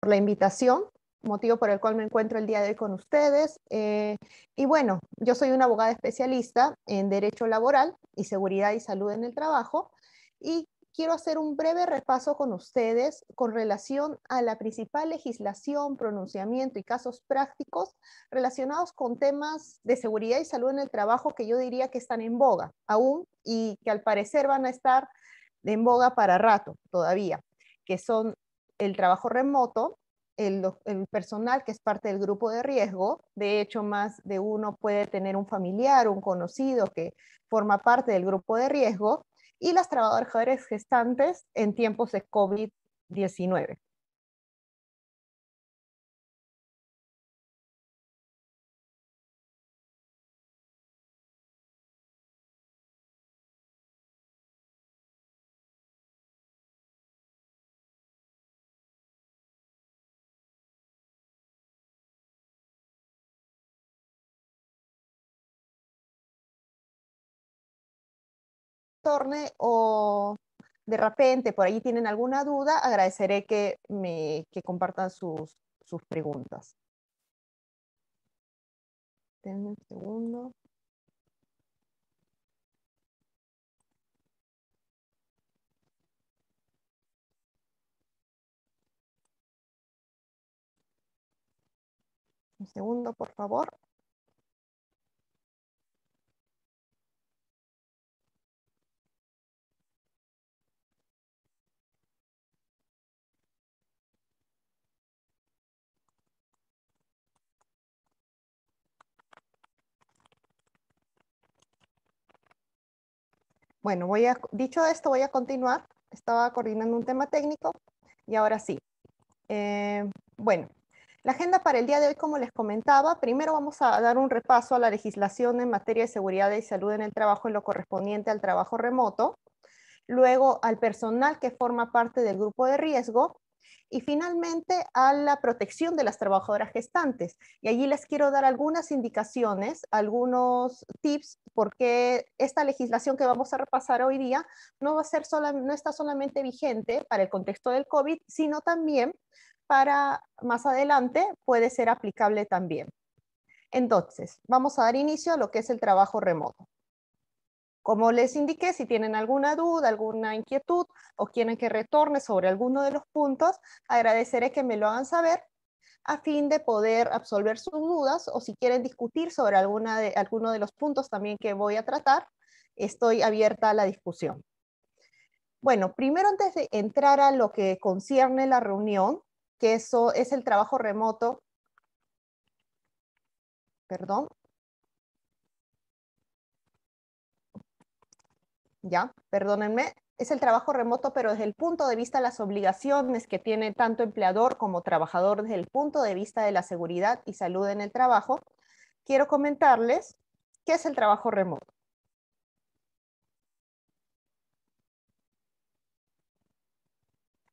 por la invitación, motivo por el cual me encuentro el día de hoy con ustedes. Y bueno, yo soy una abogada especialista en Derecho Laboral y Seguridad y Salud en el Trabajo, y quiero hacer un breve repaso con ustedes con relación a la principal legislación, pronunciamiento y casos prácticos relacionados con temas de seguridad y salud en el trabajo que yo diría que están en boga aún y que al parecer van a estar en boga para rato todavía, que son el trabajo remoto, el personal que es parte del grupo de riesgo. De hecho, más de uno puede tener un familiar, un conocido que forma parte del grupo de riesgo, y las trabajadoras gestantes en tiempos de COVID-19. Torne o de repente por ahí tienen alguna duda, agradeceré que compartan sus preguntas. Denme un segundo. Un segundo, por favor. Bueno, dicho esto, voy a continuar. Estaba coordinando un tema técnico y ahora sí. Bueno, la agenda para el día de hoy, como les comentaba, primero vamos a dar un repaso a la legislación en materia de seguridad y salud en el trabajo en lo correspondiente al trabajo remoto, luego al personal que forma parte del grupo de riesgo, y finalmente a la protección de las trabajadoras gestantes. Y allí les quiero dar algunas indicaciones, algunos tips, porque esta legislación que vamos a repasar hoy día no está solamente vigente para el contexto del COVID, sino también para más adelante puede ser aplicable también. Entonces, vamos a dar inicio a lo que es el trabajo remoto. Como les indiqué, si tienen alguna duda, alguna inquietud o quieren que retorne sobre alguno de los puntos, agradeceré que me lo hagan saber a fin de poder absolver sus dudas, o si quieren discutir sobre alguno de los puntos también que voy a tratar, estoy abierta a la discusión. Bueno, primero, antes de entrar a lo que concierne la reunión, que eso es el trabajo remoto, perdón, ya, perdónenme, es el trabajo remoto, pero desde el punto de vista de las obligaciones que tiene tanto empleador como trabajador, desde el punto de vista de la seguridad y salud en el trabajo, quiero comentarles qué es el trabajo remoto.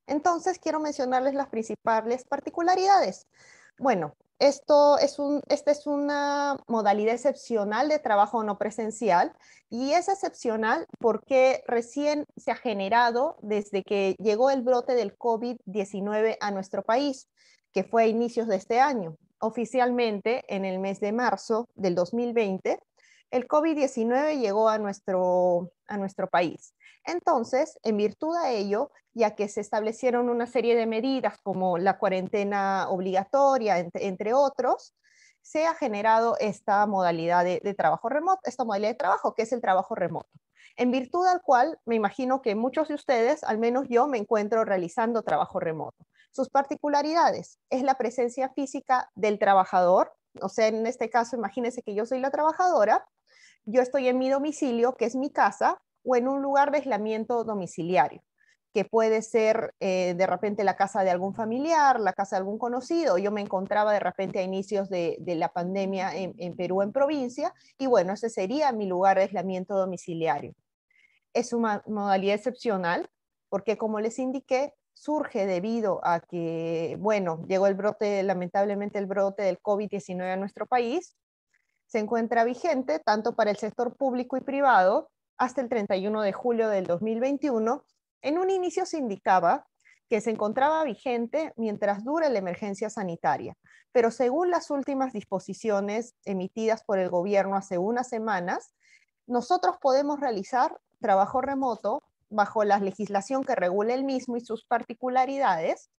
Entonces, quiero mencionarles las principales particularidades. Bueno, esta es una modalidad excepcional de trabajo no presencial, y es excepcional porque recién se ha generado desde que llegó el brote del COVID-19 a nuestro país, que fue a inicios de este año. Oficialmente, en el mes de marzo del 2020, el COVID-19 llegó a nuestro país. Entonces, en virtud de ello, ya que se establecieron una serie de medidas como la cuarentena obligatoria, entre otros, se ha generado esta modalidad de trabajo remoto, esta modalidad de trabajo que es el trabajo remoto, en virtud al cual me imagino que muchos de ustedes, al menos yo, me encuentro realizando trabajo remoto. Sus particularidades es la presencia física del trabajador, o sea, en este caso, imagínense que yo soy la trabajadora, yo estoy en mi domicilio, que es mi casa, o en un lugar de aislamiento domiciliario, que puede ser de repente la casa de algún familiar, la casa de algún conocido. Yo me encontraba de repente a inicios de la pandemia en Perú, en provincia, y bueno, ese sería mi lugar de aislamiento domiciliario. Es una modalidad excepcional porque, como les indiqué, surge debido a que, bueno, llegó el brote, lamentablemente el brote del COVID-19 a nuestro país. Se encuentra vigente tanto para el sector público y privado hasta el 31 de julio del 2021. En un inicio se indicaba que se encontraba vigente mientras dure la emergencia sanitaria. Pero según las últimas disposiciones emitidas por el gobierno hace unas semanas, nosotros podemos realizar trabajo remoto bajo la legislación que regula el mismo y sus particularidades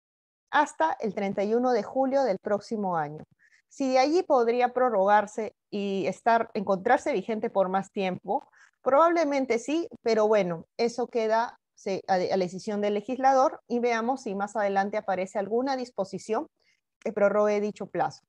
hasta el 31 de julio del próximo año. Si de allí podría prorrogarse y encontrarse vigente por más tiempo, probablemente sí, pero bueno, eso queda a la decisión del legislador y veamos si más adelante aparece alguna disposición que prorrogue dicho plazo.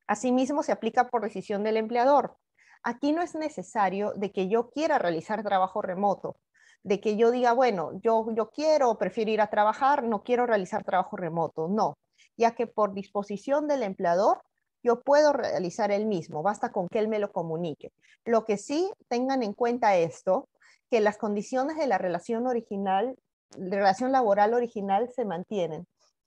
Asimismo, se aplica por decisión del empleador. Aquí no es necesario de que yo quiera realizar trabajo remoto, de que yo diga, bueno, yo quiero, prefiero ir a trabajar, no quiero realizar trabajo remoto. No, ya que por disposición del empleador, yo puedo realizar el mismo, basta con que él me lo comunique. Lo que sí tengan en cuenta esto, que las condiciones de la relación original, de relación laboral original se mantienen.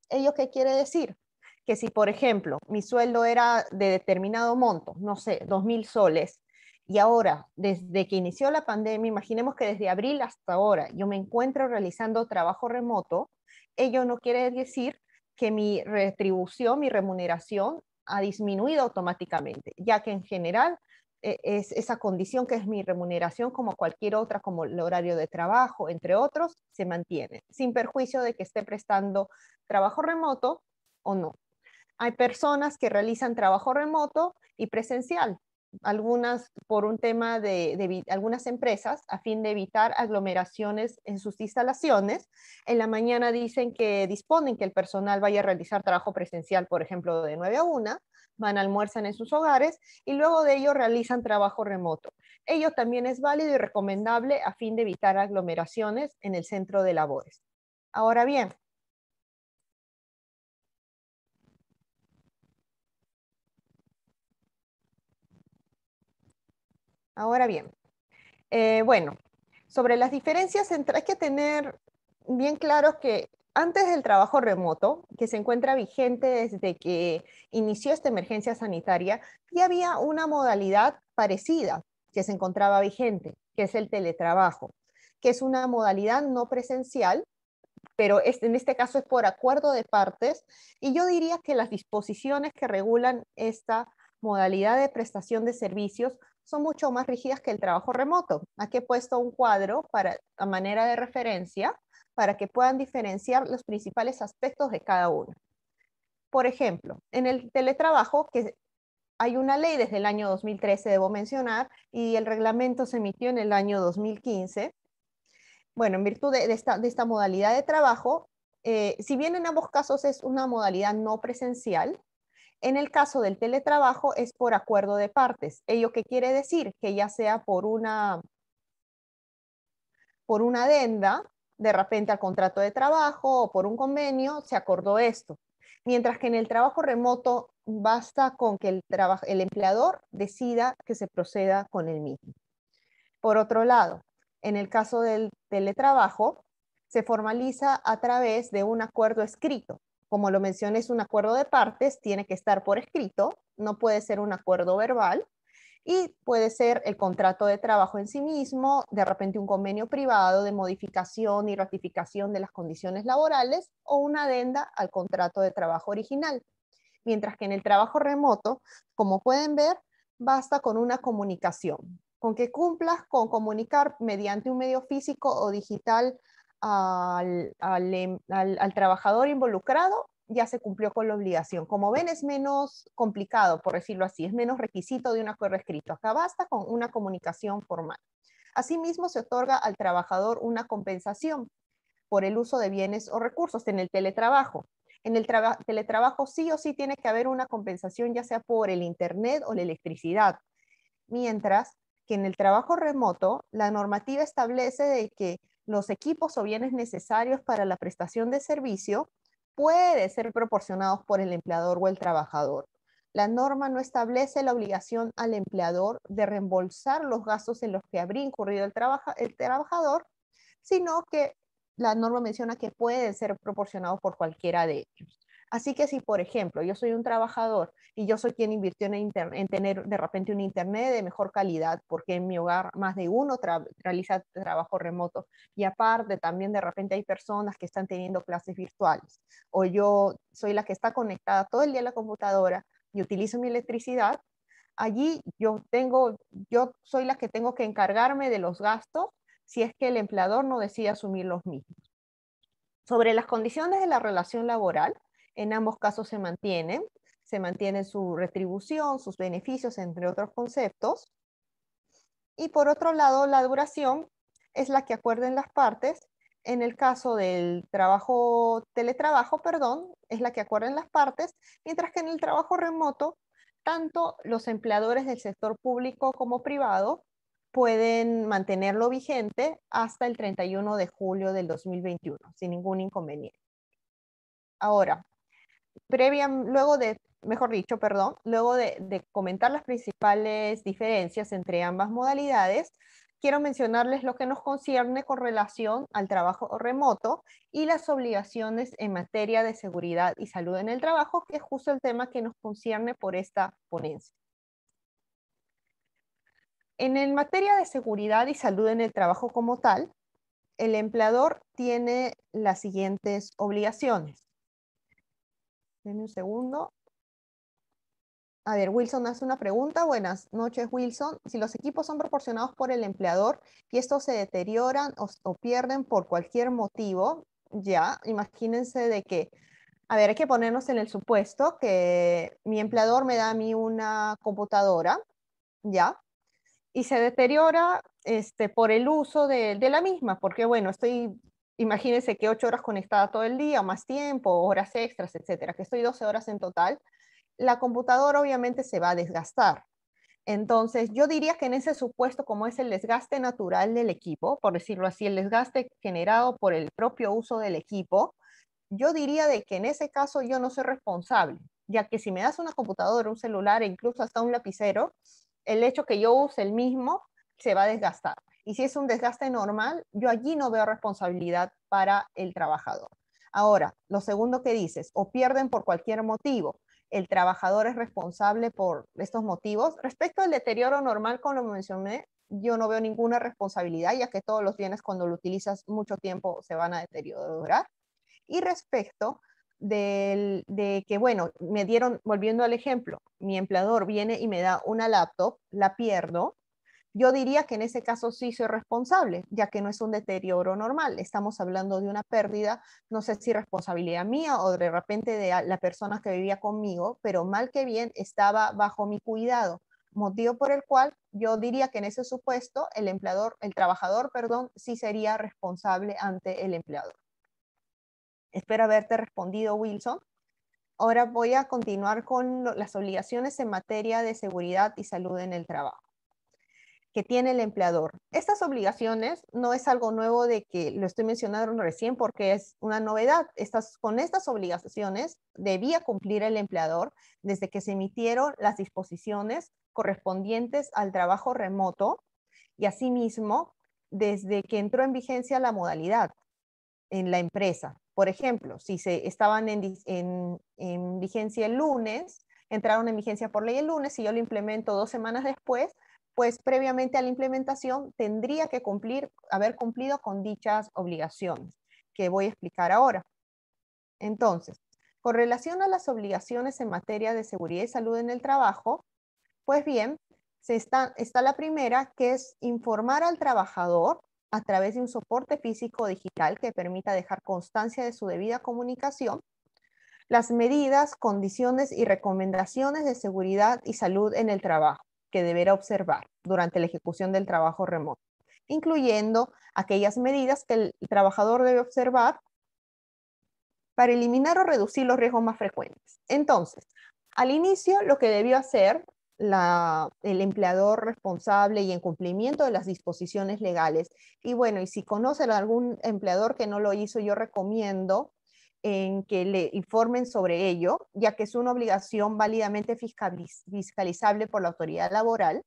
¿Ello qué quiere decir? Que si, por ejemplo, mi sueldo era de determinado monto, no sé, 2.000 soles, y ahora, desde que inició la pandemia, imaginemos que desde abril hasta ahora yo me encuentro realizando trabajo remoto, ello no quiere decir que mi retribución, mi remuneración ha disminuido automáticamente, ya que en general es esa condición que es mi remuneración como cualquier otra, como el horario de trabajo, entre otros, se mantiene, sin perjuicio de que esté prestando trabajo remoto o no. Hay personas que realizan trabajo remoto y presencial, algunas por un tema de algunas empresas a fin de evitar aglomeraciones en sus instalaciones. En la mañana dicen que disponen que el personal vaya a realizar trabajo presencial, por ejemplo, de 9 a 1, van, almuerzan en sus hogares y luego de ello realizan trabajo remoto. Ello también es válido y recomendable a fin de evitar aglomeraciones en el centro de labores. Ahora bien, ahora bien, bueno, sobre las diferencias, hay que tener bien claro que antes del trabajo remoto, que se encuentra vigente desde que inició esta emergencia sanitaria, ya había una modalidad parecida que se encontraba vigente, que es el teletrabajo, que es una modalidad no presencial, pero en este caso es por acuerdo de partes, y yo diría que las disposiciones que regulan esta modalidad de prestación de servicios son mucho más rígidas que el trabajo remoto. Aquí he puesto un cuadro a manera de referencia para que puedan diferenciar los principales aspectos de cada uno. Por ejemplo, en el teletrabajo, que hay una ley desde el año 2013, debo mencionar, y el reglamento se emitió en el año 2015. Bueno, en virtud de esta modalidad de trabajo, si bien en ambos casos es una modalidad no presencial, en el caso del teletrabajo es por acuerdo de partes. ¿Ello qué quiere decir? Que ya sea por una adenda, de repente al contrato de trabajo o por un convenio, se acordó esto. Mientras que en el trabajo remoto basta con que el empleador decida que se proceda con el mismo. Por otro lado, en el caso del teletrabajo, se formaliza a través de un acuerdo escrito. Como lo mencioné, es un acuerdo de partes, tiene que estar por escrito, no puede ser un acuerdo verbal, y puede ser el contrato de trabajo en sí mismo, de repente un convenio privado de modificación y ratificación de las condiciones laborales o una adenda al contrato de trabajo original. Mientras que en el trabajo remoto, como pueden ver, basta con una comunicación, con que cumplas con comunicar mediante un medio físico o digital al trabajador involucrado, ya se cumplió con la obligación. Como ven, es menos complicado, por decirlo así, es menos requisito de un acuerdo escrito. Acá basta con una comunicación formal. Asimismo, se otorga al trabajador una compensación por el uso de bienes o recursos en el teletrabajo. En el teletrabajo sí o sí tiene que haber una compensación, ya sea por el internet o la electricidad. Mientras que en el trabajo remoto, la normativa establece de que los equipos o bienes necesarios para la prestación de servicio pueden ser proporcionados por el empleador o el trabajador. La norma no establece la obligación al empleador de reembolsar los gastos en los que habría incurrido el trabajador, sino que la norma menciona que pueden ser proporcionados por cualquiera de ellos. Así que si, por ejemplo, yo soy un trabajador y yo soy quien invirtió en tener de repente un internet de mejor calidad, porque en mi hogar más de uno realiza trabajo remoto y aparte también de repente hay personas que están teniendo clases virtuales, o yo soy la que está conectada todo el día a la computadora y utilizo mi electricidad, allí yo soy la que tengo que encargarme de los gastos si es que el empleador no decide asumir los mismos. Sobre las condiciones de la relación laboral, en ambos casos se mantiene su retribución, sus beneficios, entre otros conceptos. Y por otro lado, la duración es la que acuerden las partes. En el caso del teletrabajo, perdón, es la que acuerden las partes, mientras que en el trabajo remoto, tanto los empleadores del sector público como privado pueden mantenerlo vigente hasta el 31 de julio del 2021, sin ningún inconveniente. Ahora, luego de comentar las principales diferencias entre ambas modalidades, quiero mencionarles lo que nos concierne con relación al trabajo remoto y las obligaciones en materia de seguridad y salud en el trabajo, que es justo el tema que nos concierne por esta ponencia. En materia de seguridad y salud en el trabajo como tal, el empleador tiene las siguientes obligaciones. Denme un segundo. A ver, Wilson hace una pregunta. Buenas noches, Wilson. Si los equipos son proporcionados por el empleador y estos se deterioran o pierden por cualquier motivo, ya, imagínense de que, a ver, hay que ponernos en el supuesto que mi empleador me da a mí una computadora, ya, y se deteriora por el uso de la misma, porque bueno, imagínense que 8 horas conectada todo el día, o más tiempo, horas extras, etcétera, que estoy 12 horas en total, la computadora obviamente se va a desgastar. Entonces, yo diría que en ese supuesto, como es el desgaste natural del equipo, por decirlo así, el desgaste generado por el propio uso del equipo, yo diría de que en ese caso yo no soy responsable, ya que si me das una computadora, un celular e incluso hasta un lapicero, el hecho que yo use el mismo se va a desgastar. Y si es un desgaste normal, yo allí no veo responsabilidad para el trabajador. Ahora, lo segundo que dices, o pierden por cualquier motivo, el trabajador es responsable por estos motivos. Respecto al deterioro normal, como lo mencioné, yo no veo ninguna responsabilidad, ya que todos los bienes cuando lo utilizas mucho tiempo se van a deteriorar. Y respecto de que, bueno, volviendo al ejemplo, mi empleador viene y me da una laptop, la pierdo, yo diría que en ese caso sí soy responsable, ya que no es un deterioro normal. Estamos hablando de una pérdida, no sé si responsabilidad mía o de repente de la persona que vivía conmigo, pero mal que bien estaba bajo mi cuidado, motivo por el cual yo diría que en ese supuesto el trabajador, perdón, sí sería responsable ante el empleador. Espero haberte respondido, Wilson. Ahora voy a continuar con las obligaciones en materia de seguridad y salud en el trabajo que tiene el empleador. Estas obligaciones no es algo nuevo de que lo estoy mencionando recién porque es una novedad. Con estas obligaciones debía cumplir el empleador desde que se emitieron las disposiciones correspondientes al trabajo remoto y asimismo desde que entró en vigencia la modalidad en la empresa. Por ejemplo, si estaban en vigencia el lunes, entraron en vigencia por ley el lunes, si yo lo implemento 2 semanas después, pues previamente a la implementación tendría que haber cumplido con dichas obligaciones, que voy a explicar ahora. Entonces, con relación a las obligaciones en materia de seguridad y salud en el trabajo, pues bien, está la primera, que es informar al trabajador a través de un soporte físico o digital que permita dejar constancia de su debida comunicación, las medidas, condiciones y recomendaciones de seguridad y salud en el trabajo que deberá observar durante la ejecución del trabajo remoto, incluyendo aquellas medidas que el trabajador debe observar para eliminar o reducir los riesgos más frecuentes. Entonces, al inicio, lo que debió hacer el empleador responsable y en cumplimiento de las disposiciones legales, y bueno, y si conocen a algún empleador que no lo hizo, yo recomiendo en que le informen sobre ello, ya que es una obligación válidamente fiscalizable por la autoridad laboral.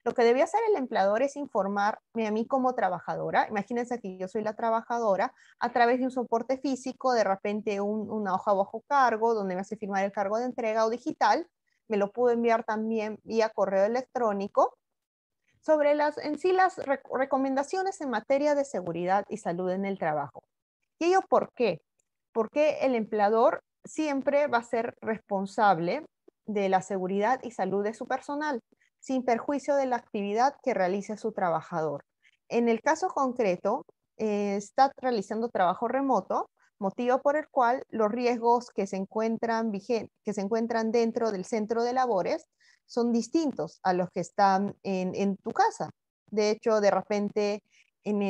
Lo que debía hacer el empleador es informarme a mí como trabajadora. Imagínense que yo soy la trabajadora a través de un soporte físico, de repente una hoja bajo cargo donde me hace firmar el cargo de entrega o digital. Me lo puedo enviar también vía correo electrónico sobre en sí las recomendaciones en materia de seguridad y salud en el trabajo. ¿Y ello por qué? Porque el empleador siempre va a ser responsable de la seguridad y salud de su personal, sin perjuicio de la actividad que realice su trabajador. En el caso concreto, está realizando trabajo remoto, motivo por el cual los riesgos que se encuentran dentro del centro de labores son distintos a los que están en tu casa. De hecho, de repente en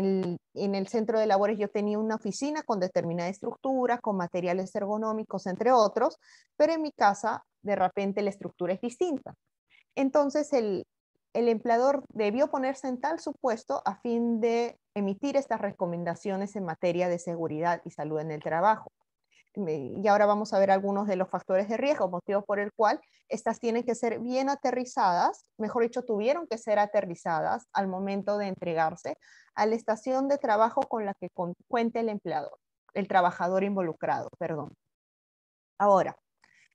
el centro de labores yo tenía una oficina con determinada estructura, con materiales ergonómicos, entre otros, pero en mi casa de repente la estructura es distinta. Entonces el empleador debió ponerse en tal supuesto a fin de emitir estas recomendaciones en materia de seguridad y salud en el trabajo. Y ahora vamos a ver algunos de los factores de riesgo, motivo por el cual estas tienen que ser bien aterrizadas, mejor dicho, tuvieron que ser aterrizadas al momento de entregarse a la estación de trabajo con la que cuente el empleador, el trabajador involucrado, perdón. Ahora,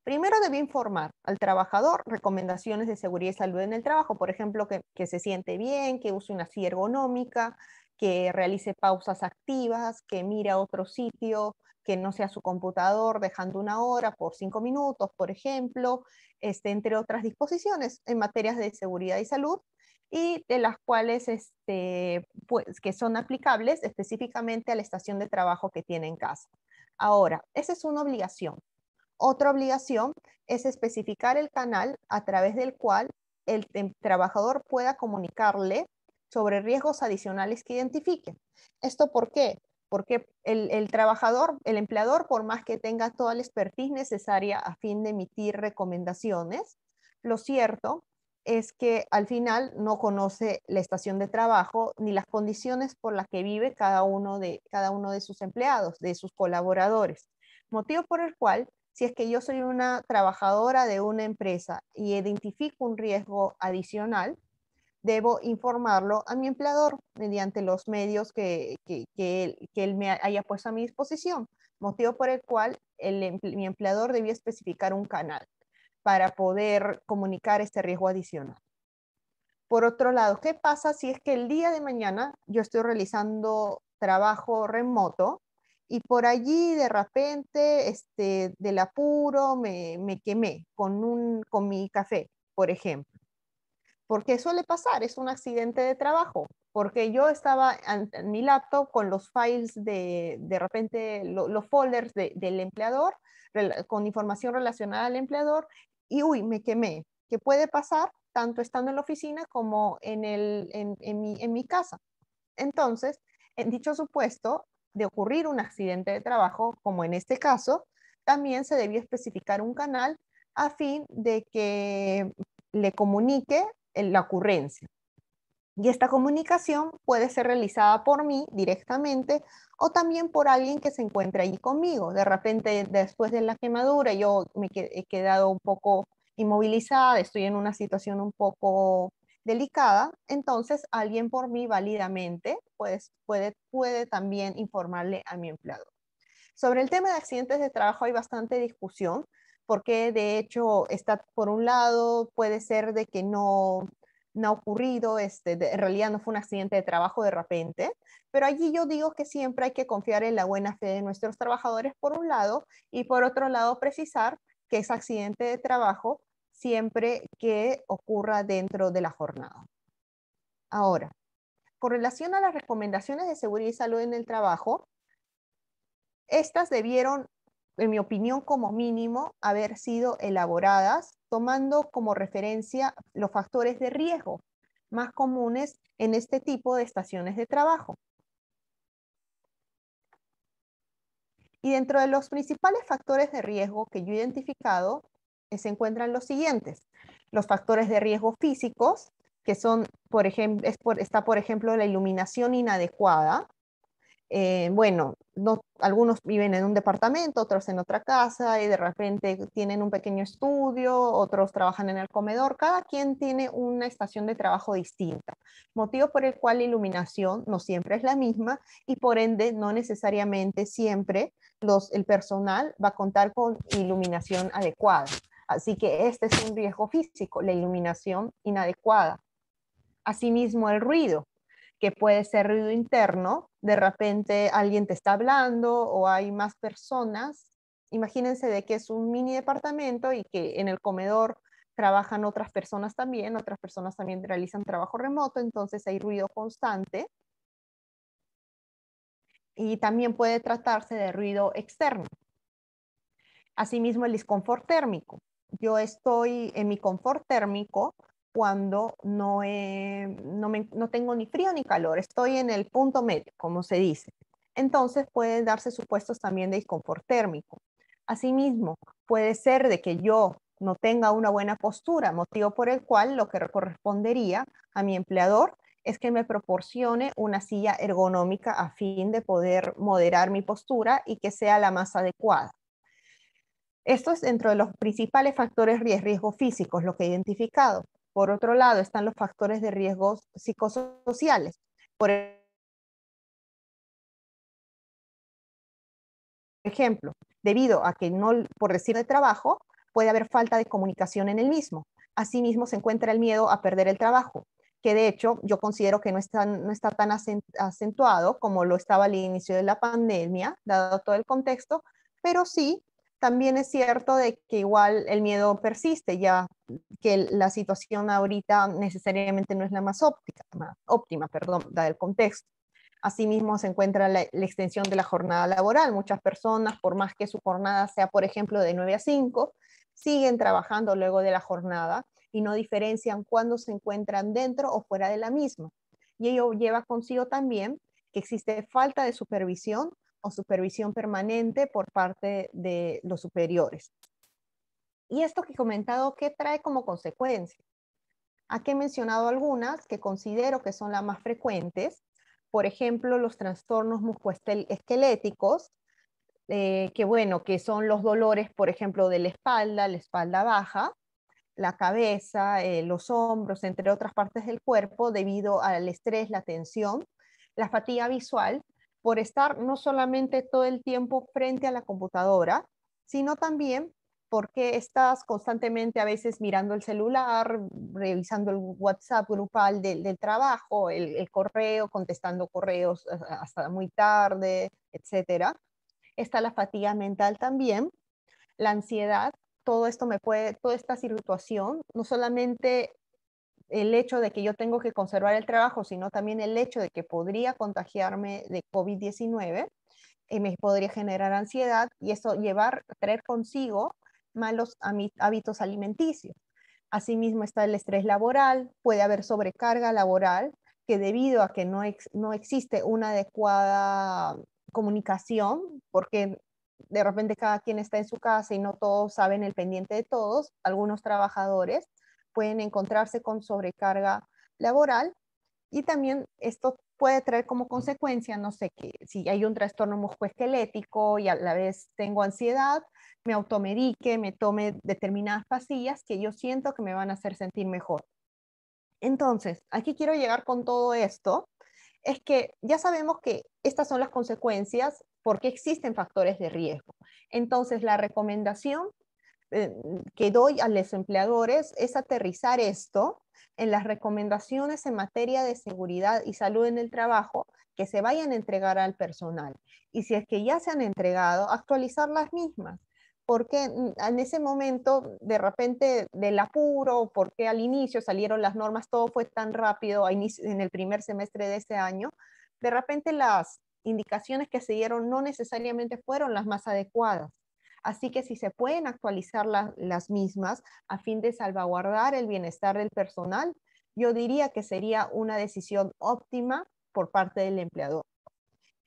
primero debe informar al trabajador recomendaciones de seguridad y salud en el trabajo, por ejemplo, que se siente bien, que use una silla ergonómica, que realice pausas activas, que mire a otro sitio que no sea su computador, dejando una hora por 5 minutos, por ejemplo, entre otras disposiciones en materias de seguridad y salud, y de las cuales pues, que son aplicables específicamente a la estación de trabajo que tiene en casa. Ahora, esa es una obligación. Otra obligación es especificar el canal a través del cual el trabajador pueda comunicarle sobre riesgos adicionales que identifique. ¿Esto por qué? Porque el trabajador, el empleador, por más que tenga toda la expertise necesaria a fin de emitir recomendaciones, lo cierto es que al final no conoce la estación de trabajo ni las condiciones por las que vive cada uno de sus empleados, de sus colaboradores. Motivo por el cual si es que yo soy una trabajadora de una empresa y identifico un riesgo adicional, debo informarlo a mi empleador mediante los medios que él me haya puesto a mi disposición, motivo por el cual mi empleador debió especificar un canal para poder comunicar este riesgo adicional. Por otro lado, ¿qué pasa si es que el día de mañana yo estoy realizando trabajo remoto y por allí de repente del apuro me quemé con mi café, por ejemplo? Porque suele pasar, es un accidente de trabajo, porque yo estaba en mi laptop con los files de repente los folders del empleador, con información relacionada al empleador, y uy, me quemé. ¿Qué puede pasar? Tanto estando en la oficina como en mi casa. Entonces, en dicho supuesto de ocurrir un accidente de trabajo, como en este caso, también se debió especificar un canal a fin de que le comunique la ocurrencia. Y esta comunicación puede ser realizada por mí directamente o también por alguien que se encuentre allí conmigo. De repente, después de la quemadura, yo he quedado un poco inmovilizada, estoy en una situación un poco delicada, entonces alguien por mí válidamente pues, puede también informarle a mi empleador. Sobre el tema de accidentes de trabajo hay bastante discusión, porque de hecho está por un lado, puede ser de que no ha ocurrido, en realidad no fue un accidente de trabajo de repente, pero allí yo digo que siempre hay que confiar en la buena fe de nuestros trabajadores por un lado y por otro lado precisar que es accidente de trabajo siempre que ocurra dentro de la jornada. Ahora, con relación a las recomendaciones de seguridad y salud en el trabajo, estas debieron, en mi opinión, como mínimo, haber sido elaboradas tomando como referencia los factores de riesgo más comunes en este tipo de estaciones de trabajo. Y dentro de los principales factores de riesgo que yo he identificado, se encuentran los siguientes. Los factores de riesgo físicos, que son, por ejemplo, está por ejemplo la iluminación inadecuada, Bueno, no, algunos viven en un departamento, otros en otra casa y de repente tienen un pequeño estudio, otros trabajan en el comedor, cada quien tiene una estación de trabajo distinta, motivo por el cual la iluminación no siempre es la misma y por ende no necesariamente siempre el personal va a contar con iluminación adecuada. Así que este es un riesgo físico, la iluminación inadecuada. Asimismo, el ruido, que puede ser ruido interno, de repente alguien te está hablando o hay más personas. Imagínense de que es un mini departamento y que en el comedor trabajan otras personas también realizan trabajo remoto, entonces hay ruido constante y también puede tratarse de ruido externo. Asimismo, el disconfort térmico. Yo estoy en mi confort térmico cuando no tengo ni frío ni calor, estoy en el punto medio, como se dice. Entonces pueden darse supuestos también de disconfort térmico. Asimismo, puede ser de que yo no tenga una buena postura, motivo por el cual lo que correspondería a mi empleador es que me proporcione una silla ergonómica a fin de poder moderar mi postura y que sea la más adecuada. Esto es dentro de los principales factores de riesgo físicos, lo que he identificado. Por otro lado, están los factores de riesgos psicosociales. Por ejemplo, debido a que no, por decir de trabajo, puede haber falta de comunicación en el mismo. Asimismo, se encuentra el miedo a perder el trabajo, que de hecho yo considero que no está tan acentuado como lo estaba al inicio de la pandemia, dado todo el contexto, pero sí, también es cierto de que igual el miedo persiste, ya que la situación ahorita necesariamente no es la más óptima, perdón, dado el contexto. Asimismo, se encuentra la extensión de la jornada laboral. Muchas personas, por más que su jornada sea, por ejemplo, de 9 a 5, siguen trabajando luego de la jornada y no diferencian cuándo se encuentran dentro o fuera de la misma. Y ello lleva consigo también que existe falta de supervisión o supervisión permanente por parte de los superiores. Y esto que he comentado, ¿qué trae como consecuencia? Aquí he mencionado algunas que considero que son las más frecuentes, por ejemplo, los trastornos musculoesqueléticos, que bueno, que son los dolores, por ejemplo, de la espalda baja, la cabeza, los hombros, entre otras partes del cuerpo, debido al estrés, la tensión, la fatiga visual, por estar no solamente todo el tiempo frente a la computadora, sino también porque estás constantemente a veces mirando el celular, revisando el WhatsApp grupal del trabajo, el correo, contestando correos hasta muy tarde, etcétera. Está la fatiga mental también, la ansiedad, toda esta situación, no solamente el hecho de que yo tengo que conservar el trabajo, sino también el hecho de que podría contagiarme de COVID-19, me podría generar ansiedad y eso traer consigo malos hábitos alimenticios. Asimismo está el estrés laboral, puede haber sobrecarga laboral, que debido a que no existe una adecuada comunicación, porque de repente cada quien está en su casa y no todos saben el pendiente de todos, algunos trabajadores pueden encontrarse con sobrecarga laboral y también esto puede traer como consecuencia, no sé, que si hay un trastorno musculoesquelético y a la vez tengo ansiedad, me automedique, me tome determinadas pastillas que yo siento que me van a hacer sentir mejor. Entonces, aquí quiero llegar con todo esto, es que ya sabemos que estas son las consecuencias porque existen factores de riesgo. Entonces, la recomendación que doy a los empleadores es aterrizar esto en las recomendaciones en materia de seguridad y salud en el trabajo que se vayan a entregar al personal. Y si es que ya se han entregado, actualizar las mismas. Porque en ese momento, de repente, del apuro, porque al inicio salieron las normas, todo fue tan rápido en el primer semestre de ese año, de repente las indicaciones que se dieron no necesariamente fueron las más adecuadas. Así que si se pueden actualizar las mismas a fin de salvaguardar el bienestar del personal, yo diría que sería una decisión óptima por parte del empleador.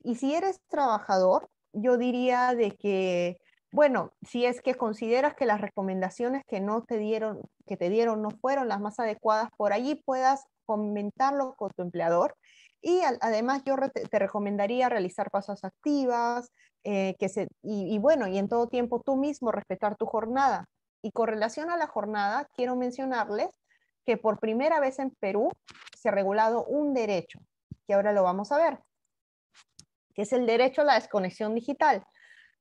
Y si eres trabajador, yo diría de que, bueno, si es que consideras que las recomendaciones que te dieron no fueron las más adecuadas, por allí puedas comentarlo con tu empleador Y además yo te recomendaría realizar pausas activas, y bueno, y en todo tiempo tú mismo respetar tu jornada. Y con relación a la jornada, quiero mencionarles que por primera vez en Perú se ha regulado un derecho, que ahora lo vamos a ver, que es el derecho a la desconexión digital.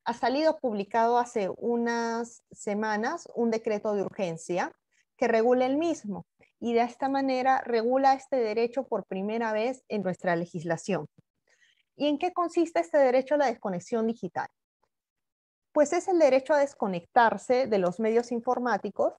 Ha salido publicado hace unas semanas un decreto de urgencia que regula el mismo y de esta manera regula este derecho por primera vez en nuestra legislación. ¿Y en qué consiste este derecho a la desconexión digital? Pues es el derecho a desconectarse de los medios informáticos,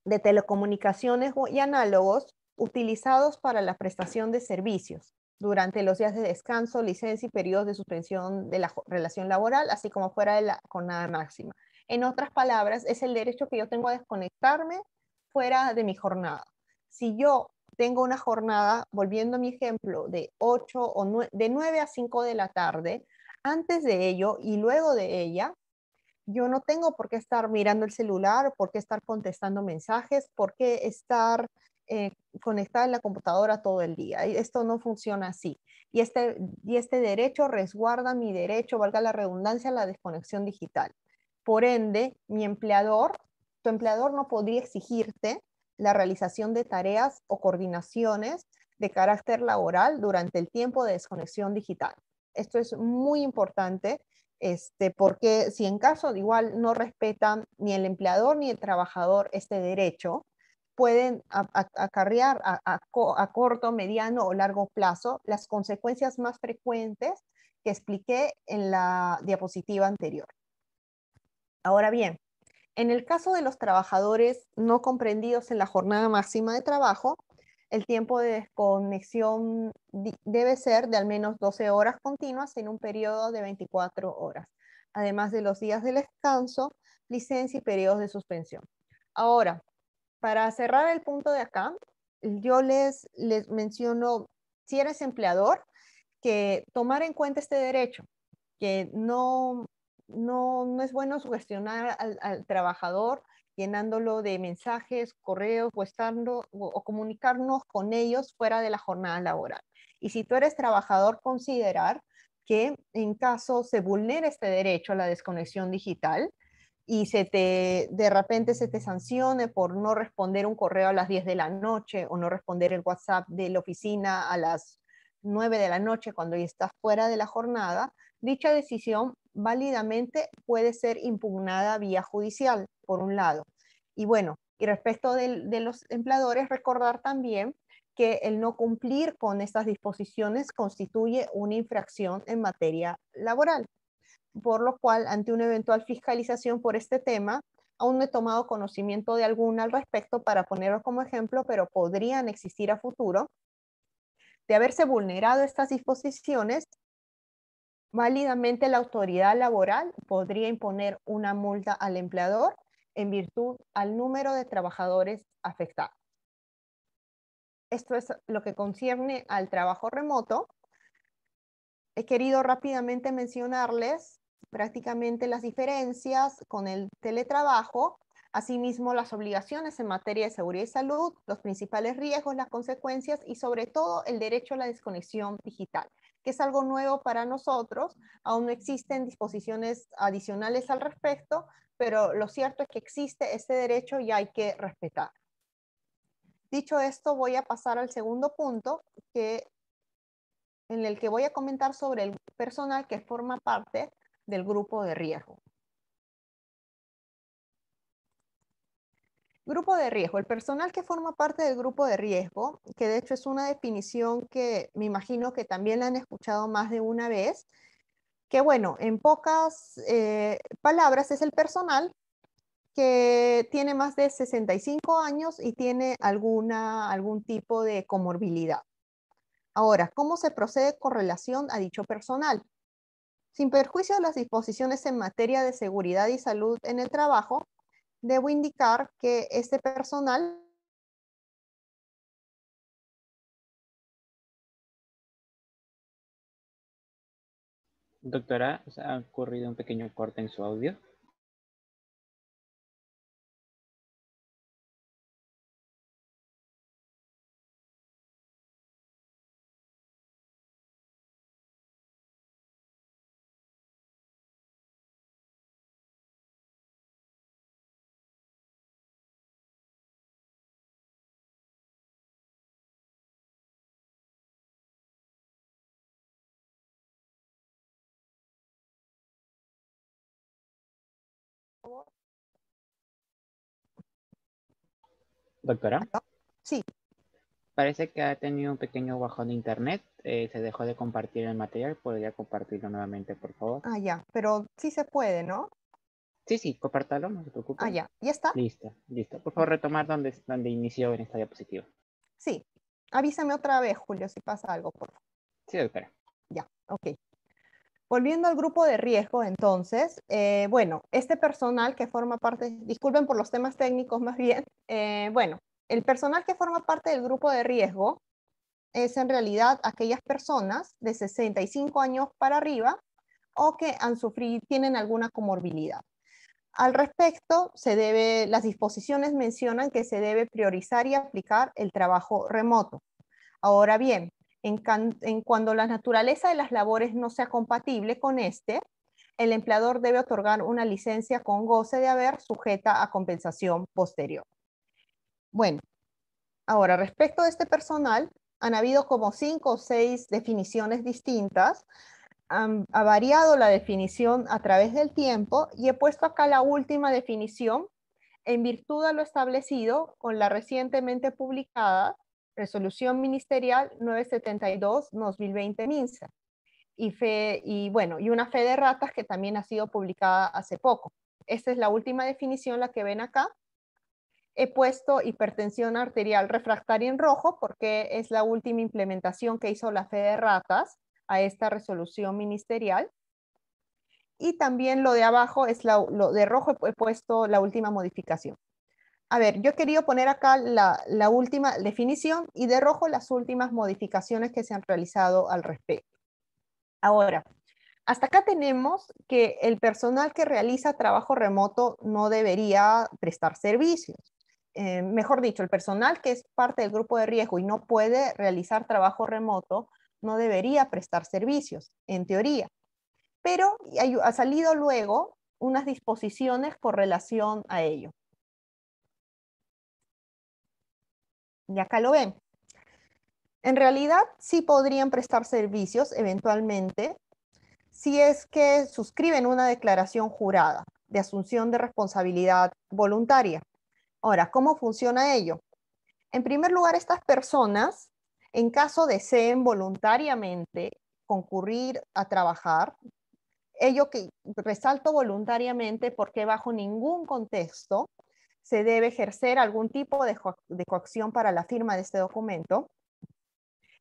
de telecomunicaciones y análogos utilizados para la prestación de servicios durante los días de descanso, licencia y periodos de suspensión de la relación laboral, así como fuera de la jornada máxima. En otras palabras, es el derecho que yo tengo a desconectarme fuera de mi jornada. Si yo tengo una jornada, volviendo a mi ejemplo, de 8 o 9, de 9 a 5 de la tarde, antes de ello y luego de ella, yo no tengo por qué estar mirando el celular, por qué estar contestando mensajes, por qué estar eh, conectada en la computadora todo el día. Y esto no funciona así. Y este derecho resguarda mi derecho, valga la redundancia, a la desconexión digital. Por ende, tu empleador no podría exigirte la realización de tareas o coordinaciones de carácter laboral durante el tiempo de desconexión digital. Esto es muy importante, porque si en caso de igual no respetan ni el empleador ni el trabajador este derecho, pueden acarrear a corto, mediano o largo plazo las consecuencias más frecuentes que expliqué en la diapositiva anterior. Ahora bien, en el caso de los trabajadores no comprendidos en la jornada máxima de trabajo, el tiempo de desconexión debe ser de al menos 12 horas continuas en un periodo de 24 horas, además de los días de descanso, licencia y periodos de suspensión. Ahora, para cerrar el punto de acá, yo les menciono, si eres empleador, que tomar en cuenta este derecho, que no es bueno sugestionar al trabajador llenándolo de mensajes, correos o comunicarnos con ellos fuera de la jornada laboral. Y si tú eres trabajador, considerar que en caso se vulnere este derecho a la desconexión digital y de repente se te sancione por no responder un correo a las 10 de la noche o no responder el WhatsApp de la oficina a las 9 de la noche cuando ya estás fuera de la jornada, dicha decisión válidamente puede ser impugnada vía judicial, por un lado. Y bueno, y respecto de los empleadores, recordar también que el no cumplir con estas disposiciones constituye una infracción en materia laboral, por lo cual, ante una eventual fiscalización por este tema, aún no he tomado conocimiento de alguna al respecto para ponerlo como ejemplo, pero podrían existir a futuro. De haberse vulnerado estas disposiciones, válidamente la autoridad laboral podría imponer una multa al empleador en virtud al número de trabajadores afectados. Esto es lo que concierne al trabajo remoto. He querido rápidamente mencionarles prácticamente las diferencias con el teletrabajo, asimismo las obligaciones en materia de seguridad y salud, los principales riesgos, las consecuencias y sobre todo el derecho a la desconexión digital, que es algo nuevo para nosotros. Aún no existen disposiciones adicionales al respecto, pero lo cierto es que existe este derecho y hay que respetar. Dicho esto, voy a pasar al segundo punto, en el que voy a comentar sobre el personal que forma parte del grupo de riesgo. Grupo de riesgo. El personal que forma parte del grupo de riesgo, que de hecho es una definición que me imagino que también la han escuchado más de una vez, que bueno, en pocas palabras es el personal que tiene más de 65 años y tiene algún tipo de comorbilidad. Ahora, ¿cómo se procede con relación a dicho personal? Sin perjuicio de las disposiciones en materia de seguridad y salud en el trabajo, debo indicar que este personal Doctora, ha ocurrido un pequeño corte en su audio. favor. Doctora, ¿Aló? Sí, parece que ha tenido un pequeño bajón de internet. Se dejó de compartir el material. ¿Podría compartirlo nuevamente, por favor? ya, pero sí se puede, ¿no? Sí, sí, compártalo, no se preocupe. Ya está. Listo, listo. Por Ok. favor, retomar donde inició en esta diapositiva. Sí, avísame otra vez, Julio, si pasa algo, por favor. Sí, doctora. Ya, ok. Volviendo al grupo de riesgo, entonces, bueno, este personal que forma parte, disculpen por los temas técnicos más bien, bueno, el personal que forma parte del grupo de riesgo es en realidad aquellas personas de 65 años para arriba o que han sufrido, tienen alguna comorbilidad. Al respecto, las disposiciones mencionan que se debe priorizar y aplicar el trabajo remoto. Ahora bien, en cuando la naturaleza de las labores no sea compatible con este, el empleador debe otorgar una licencia con goce de haber sujeta a compensación posterior. Bueno, ahora respecto de este personal, han habido como 5 o 6 definiciones distintas. Ha variado la definición a través del tiempo y he puesto acá la última definición en virtud de lo establecido con la recientemente publicada Resolución Ministerial 972-2020 MINSA y una fe de ratas que también ha sido publicada hace poco. Esta es la última definición, la que ven acá. He puesto hipertensión arterial refractaria en rojo porque es la última implementación que hizo la fe de ratas a esta resolución ministerial. Y también lo de abajo es lo de rojo, he puesto la última modificación. A ver, yo he querido poner acá la última definición y de rojo las últimas modificaciones que se han realizado al respecto. Ahora, hasta acá tenemos que el personal que realiza trabajo remoto no debería prestar servicios. Mejor dicho, el personal que es parte del grupo de riesgo y no puede realizar trabajo remoto no debería prestar servicios, en teoría. Pero ha salido luego unas disposiciones con relación a ello. Y acá lo ven. En realidad, sí podrían prestar servicios eventualmente si es que suscriben una declaración jurada de asunción de responsabilidad voluntaria. Ahora, ¿cómo funciona ello? En primer lugar, estas personas, en caso deseen voluntariamente concurrir a trabajar, ello que resalto voluntariamente porque bajo ningún contexto se debe ejercer algún tipo de coacción para la firma de este documento.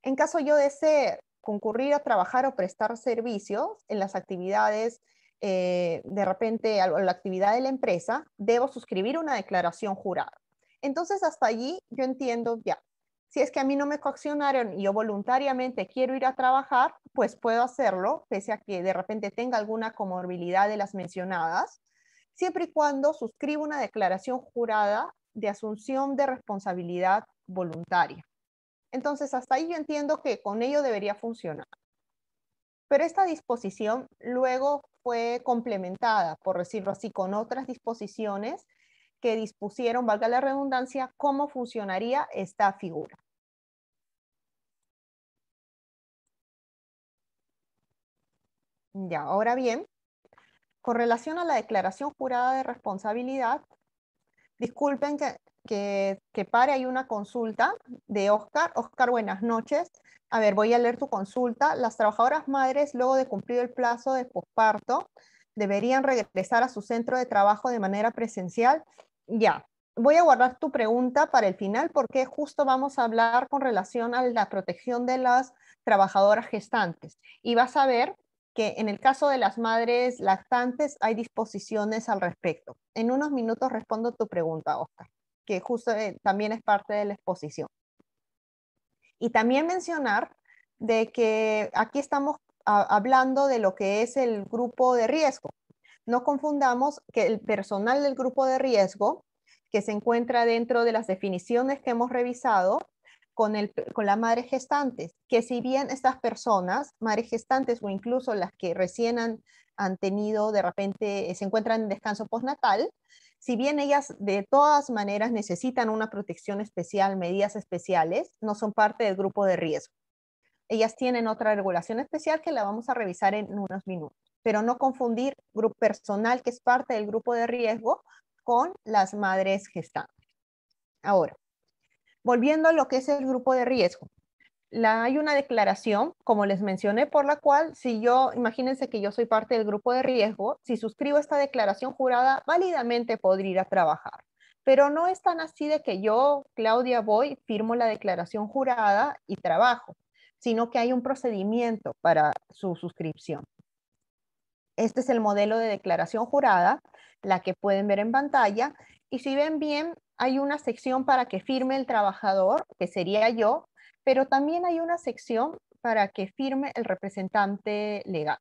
En caso yo desee concurrir a trabajar o prestar servicios en las actividades, de repente la actividad de la empresa, debo suscribir una declaración jurada. Entonces hasta allí yo entiendo ya. Si es que a mí no me coaccionaron y yo voluntariamente quiero ir a trabajar, pues puedo hacerlo, pese a que de repente tenga alguna comorbilidad de las mencionadas, siempre y cuando suscriba una declaración jurada de asunción de responsabilidad voluntaria. Entonces, hasta ahí yo entiendo que con ello debería funcionar. Pero esta disposición luego fue complementada, por decirlo así, con otras disposiciones que dispusieron, valga la redundancia, cómo funcionaría esta figura. Ya, ahora bien, con relación a la declaración jurada de responsabilidad, disculpen que pare, hay una consulta de Oscar. Oscar, buenas noches. A ver, voy a leer tu consulta. Las trabajadoras madres, luego de cumplir el plazo de posparto, deberían regresar a su centro de trabajo de manera presencial. Ya, voy a guardar tu pregunta para el final porque justo vamos a hablar con relación a la protección de las trabajadoras gestantes. Y vas a ver que en el caso de las madres lactantes hay disposiciones al respecto. En unos minutos respondo tu pregunta, Oscar, que justo también es parte de la exposición. Y también mencionar de que aquí estamos hablando de lo que es el grupo de riesgo. No confundamos que el personal del grupo de riesgo, que se encuentra dentro de las definiciones que hemos revisado, con la madre gestantes, que si bien estas personas, madres gestantes o incluso las que recién han tenido, de repente se encuentran en descanso postnatal, si bien ellas de todas maneras necesitan una protección especial, medidas especiales, no son parte del grupo de riesgo. Ellas tienen otra regulación especial que la vamos a revisar en unos minutos, pero no confundir grupo personal que es parte del grupo de riesgo con las madres gestantes. Ahora, volviendo a lo que es el grupo de riesgo. Hay una declaración, como les mencioné, por la cual imagínense que yo soy parte del grupo de riesgo, si suscribo esta declaración jurada, válidamente podría ir a trabajar. Pero no es tan así de que yo, Claudia, voy, firmo la declaración jurada y trabajo, sino que hay un procedimiento para su suscripción. Este es el modelo de declaración jurada, la que pueden ver en pantalla, y si ven bien, hay una sección para que firme el trabajador, que sería yo, pero también hay una sección para que firme el representante legal.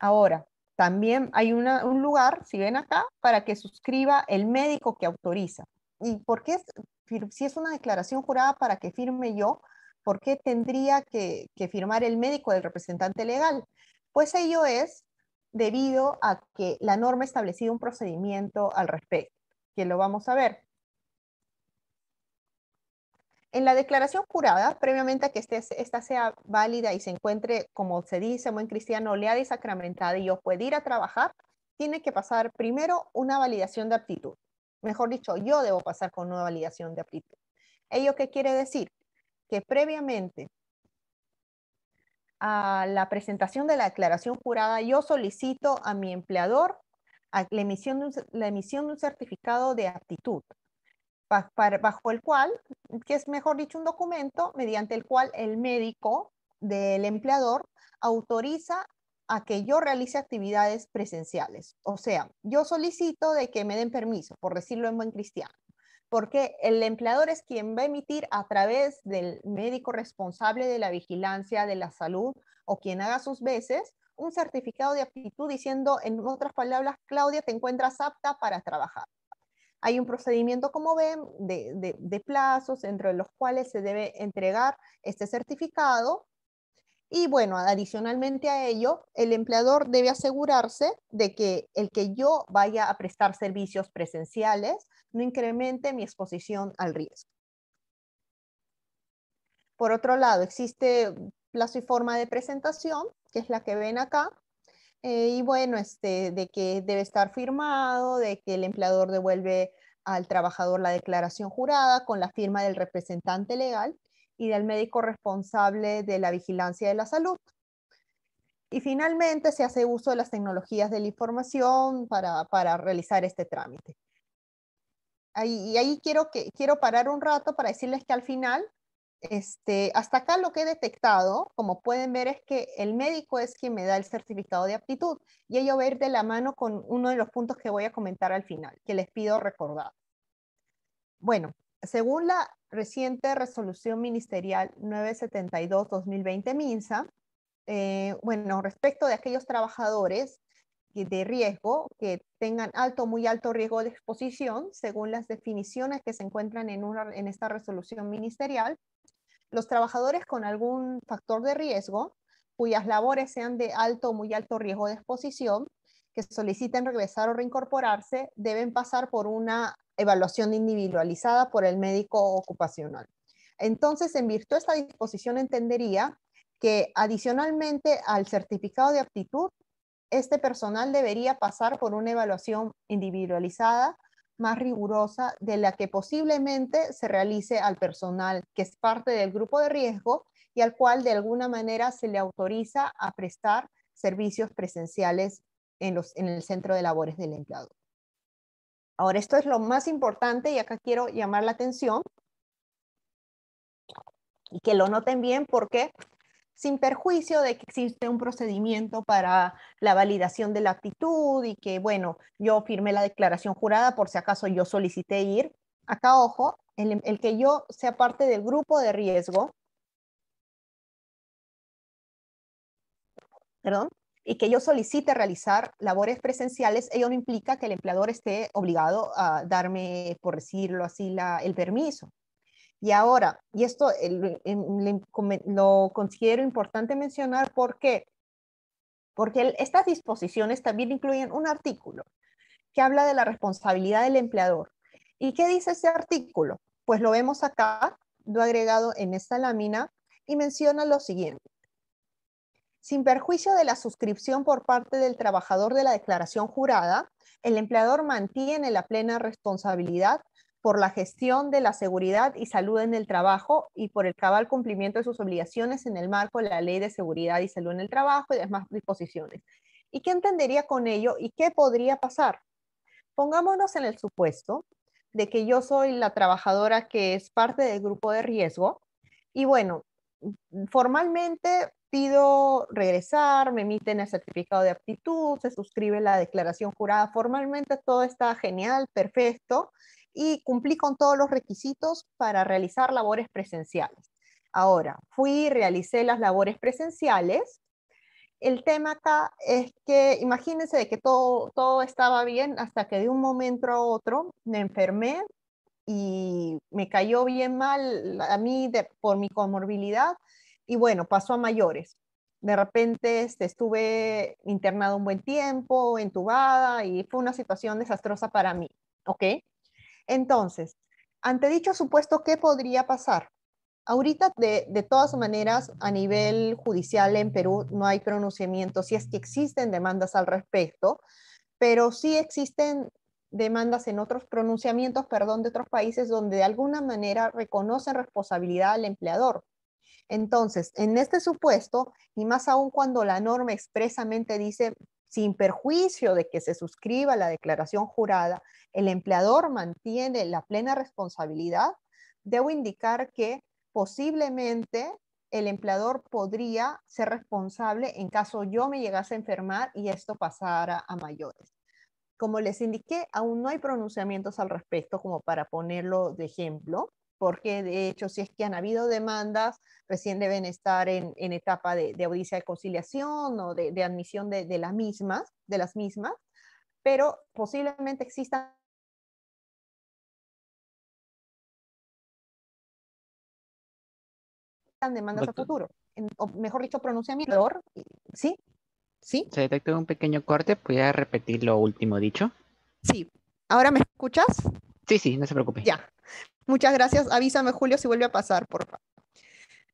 Ahora, también hay un lugar, si ven acá, para que suscriba el médico que autoriza. ¿Y por qué, si es una declaración jurada para que firme yo, por qué tendría que firmar el médico del representante legal? Pues ello es debido a que la norma ha establecido un procedimiento al respecto, que lo vamos a ver. En la declaración jurada, previamente a que esta sea válida y se encuentre, como se dice en buen cristiano, leada y sacramentada y yo pueda ir a trabajar, tiene que pasar primero una validación de aptitud. Mejor dicho, yo debo pasar con una validación de aptitud. ¿Ello qué quiere decir? Que previamente a la presentación de la declaración jurada, yo solicito a mi empleador la emisión de un certificado de aptitud, bajo el cual, que es mejor dicho un documento, mediante el cual el médico del empleador autoriza a que yo realice actividades presenciales. O sea, yo solicito de que me den permiso, por decirlo en buen cristiano, porque el empleador es quien va a emitir a través del médico responsable de la vigilancia de la salud o quien haga sus veces un certificado de aptitud diciendo, en otras palabras, Claudia, te encuentras apta para trabajar. Hay un procedimiento, como ven, de plazos entre los cuales se debe entregar este certificado. Y bueno, adicionalmente a ello, el empleador debe asegurarse de que el que yo vaya a prestar servicios presenciales no incremente mi exposición al riesgo. Por otro lado, existe plazo y forma de presentación, que es la que ven acá. Y bueno, de que debe estar firmado, de que el empleador devuelve al trabajador la declaración jurada con la firma del representante legal y del médico responsable de la vigilancia de la salud. Y finalmente se hace uso de las tecnologías de la información para realizar este trámite. Ahí quiero parar un rato para decirles que al final, hasta acá lo que he detectado, como pueden ver, es que el médico es quien me da el certificado de aptitud y ello va a ir de la mano con uno de los puntos que voy a comentar al final, que les pido recordar. Bueno, según la reciente resolución ministerial 972-2020 MINSA, bueno, respecto de aquellos trabajadores de riesgo que tengan alto o muy alto riesgo de exposición, según las definiciones que se encuentran en esta resolución ministerial, los trabajadores con algún factor de riesgo, cuyas labores sean de alto o muy alto riesgo de exposición, que soliciten regresar o reincorporarse, deben pasar por una evaluación individualizada por el médico ocupacional. Entonces, en virtud de esta disposición, entendería que adicionalmente al certificado de aptitud, este personal debería pasar por una evaluación individualizada más rigurosa de la que posiblemente se realice al personal que es parte del grupo de riesgo y al cual de alguna manera se le autoriza a prestar servicios presenciales en el centro de labores del empleador. Ahora, esto es lo más importante y acá quiero llamar la atención y que lo noten bien porque sin perjuicio de que existe un procedimiento para la validación de la aptitud y que, bueno, yo firmé la declaración jurada por si acaso yo solicité ir. Acá, ojo, el que yo sea parte del grupo de riesgo, perdón, y que yo solicite realizar labores presenciales, ello no implica que el empleador esté obligado a darme, por decirlo así, el permiso. Y ahora, y esto lo considero importante mencionar, ¿por qué? Porque estas disposiciones también incluyen un artículo que habla de la responsabilidad del empleador. ¿Y qué dice ese artículo? Pues lo vemos acá, lo he agregado en esta lámina, y menciona lo siguiente. Sin perjuicio de la suscripción por parte del trabajador de la declaración jurada, el empleador mantiene la plena responsabilidad por la gestión de la seguridad y salud en el trabajo y por el cabal cumplimiento de sus obligaciones en el marco de la Ley de Seguridad y Salud en el Trabajo y demás disposiciones. ¿Y qué entendería con ello y qué podría pasar? Pongámonos en el supuesto de que yo soy la trabajadora que es parte del grupo de riesgo y bueno, formalmente pido regresar, me emiten el certificado de aptitud, se suscribe la declaración jurada, formalmente todo está genial, perfecto, y cumplí con todos los requisitos para realizar labores presenciales. Ahora, fui, realicé las labores presenciales. El tema acá es que imagínense de que todo estaba bien hasta que de un momento a otro me enfermé y me cayó bien mal a mí por mi comorbilidad y bueno, pasó a mayores. De repente estuve internada un buen tiempo, entubada y fue una situación desastrosa para mí, ¿ok? Entonces, ante dicho supuesto, ¿qué podría pasar? Ahorita, de todas maneras, a nivel judicial en Perú no hay pronunciamiento, si es que existen demandas al respecto, pero sí existen demandas en otros pronunciamientos, perdón, de otros países donde de alguna manera reconocen responsabilidad al empleador. Entonces, en este supuesto, y más aún cuando la norma expresamente dice, sin perjuicio de que se suscriba la declaración jurada, el empleador mantiene la plena responsabilidad, debo indicar que posiblemente el empleador podría ser responsable en caso yo me llegase a enfermar y esto pasara a mayores. Como les indiqué, aún no hay pronunciamientos al respecto como para ponerlo de ejemplo, porque de hecho si es que han habido demandas, recién deben estar en etapa de audiencia de conciliación o de admisión de las mismas, pero posiblemente existan demandas a Doctor, futuro, o mejor dicho, pronunciamiento, ¿sí? ¿Sí? se detectó un pequeño corte, ¿podría repetir lo último dicho? Sí. ¿Ahora me escuchas? Sí, sí, no se preocupe. Ya. Muchas gracias. Avísame, Julio, si vuelve a pasar, por favor.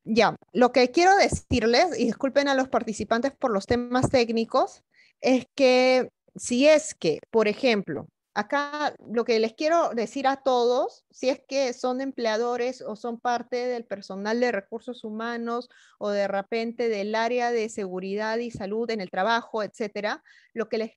Ya, lo que quiero decirles, y disculpen a los participantes por los temas técnicos, es que si es que, por ejemplo, acá lo que les quiero decir a todos, si es que son empleadores o son parte del personal de recursos humanos o de repente del área de seguridad y salud en el trabajo, etcétera, lo que les